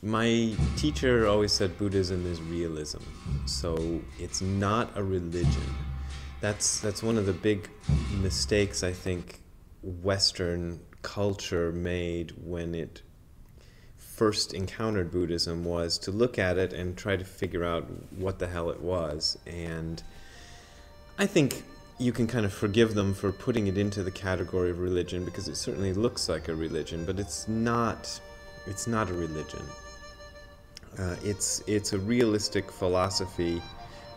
My teacher always said Buddhism is realism, so it's not a religion. That's one of the big mistakes I think Western culture made when it first encountered Buddhism, was to look at it and try to figure out what the hell it was. And I think you can kind of forgive them for putting it into the category of religion, because it certainly looks like a religion, but it's not a religion. It's a realistic philosophy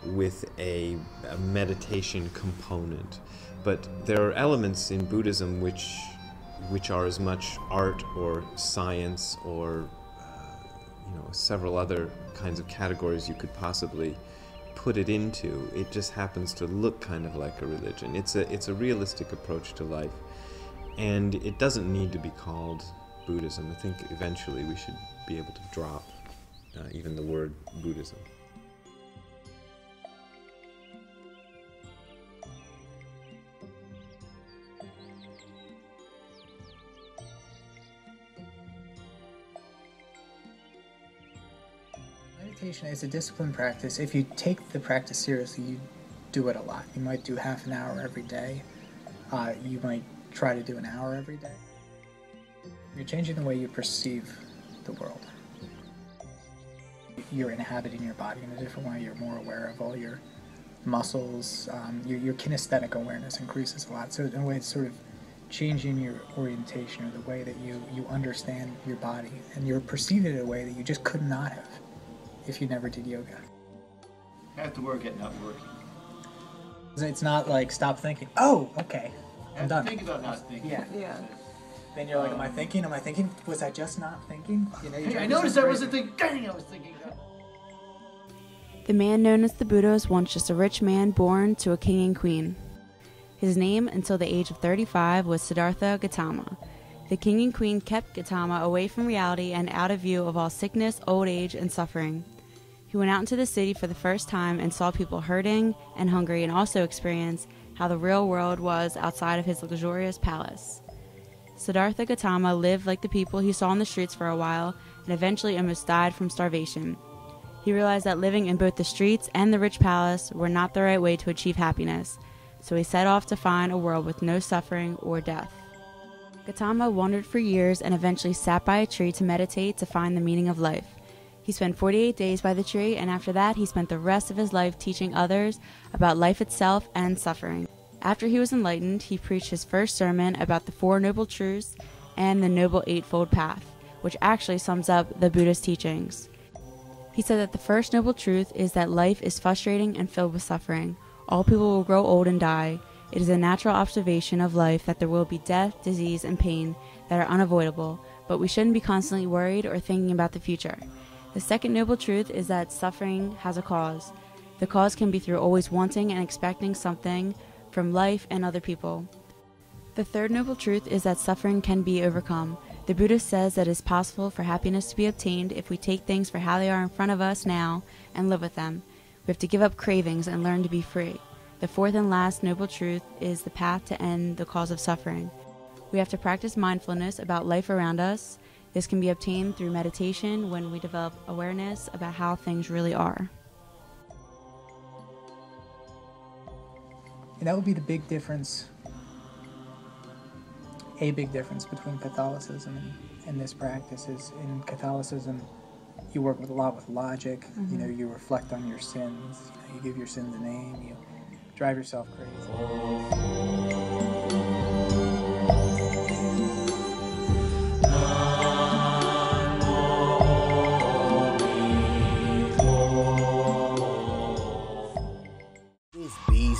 with a meditation component. But there are elements in Buddhism which are as much art or science or several other kinds of categories you could possibly put it into. It just happens to look kind of like a religion. It's a realistic approach to life, and it doesn't need to be called Buddhism. I think eventually we should be able to drop even the word Buddhism. Meditation is a disciplined practice. If you take the practice seriously, you do it a lot. You might do half an hour every day. You might try to do an hour every day. You're changing the way you perceive the world. You're inhabiting your body in a different way. You're more aware of all your muscles. Your kinesthetic awareness increases a lot. So in a way, it's sort of changing your orientation, or the way that you understand your body. And you're perceiving it in a way that you just could not have if you never did yoga. Have to work at not working. It's not like stop thinking. Oh, okay, I'm done. Think about not thinking. Yeah. Then you're like, am I thinking? Am I thinking? Was I just not thinking? Hey, I noticed I wasn't thinking. Dang, I was thinking. The man known as the Buddha was once just a rich man born to a king and queen. His name, until the age of 35, was Siddhartha Gautama. The king and queen kept Gautama away from reality and out of view of all sickness, old age, and suffering. He went out into the city for the first time and saw people hurting and hungry, and also experienced how the real world was outside of his luxurious palace. Siddhartha Gautama lived like the people he saw on the streets for a while, and eventually almost died from starvation. He realized that living in both the streets and the rich palace were not the right way to achieve happiness, so he set off to find a world with no suffering or death. Gautama wandered for years and eventually sat by a tree to meditate to find the meaning of life. He spent 48 days by the tree, and after that he spent the rest of his life teaching others about life itself and suffering. After he was enlightened, he preached his first sermon about the Four Noble Truths and the Noble Eightfold Path, which actually sums up the Buddha's teachings. He said that the first noble truth is that life is frustrating and filled with suffering. All people will grow old and die. It is a natural observation of life that there will be death, disease, and pain that are unavoidable, but we shouldn't be constantly worried or thinking about the future. The second noble truth is that suffering has a cause. The cause can be through always wanting and expecting something from life and other people. The third noble truth is that suffering can be overcome. The Buddha says that it is possible for happiness to be obtained if we take things for how they are in front of us now and live with them. We have to give up cravings and learn to be free. The fourth and last noble truth is the path to end the cause of suffering. We have to practice mindfulness about life around us. This can be obtained through meditation when we develop awareness about how things really are. And that would be the big difference, a big difference between Catholicism and this practice is in Catholicism, you work a lot with logic, you reflect on your sins, you give your sins a name, you drive yourself crazy.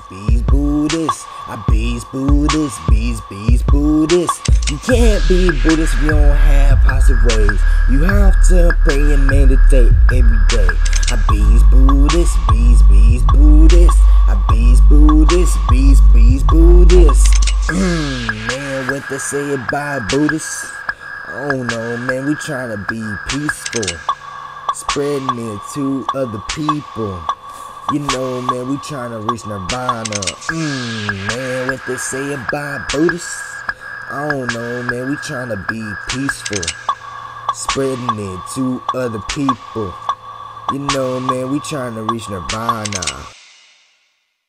Bees, Buddhist. I bees, Buddhist. Bees, Buddhist. You can't be Buddhist if you don't have positive ways. You have to pray and meditate every day. I bees, Buddhist. Bees, Buddhist. I bees, Buddhist. Bees, Buddhist. Man, what they say about Buddhists? I don't know, man. We trying to be peaceful, spreading it to other people. You know, man, we tryna reach nirvana. Man, what they say about Buddhists? I don't know, man, we tryna be peaceful, spreading it to other people. You know, man, we trying to reach nirvana.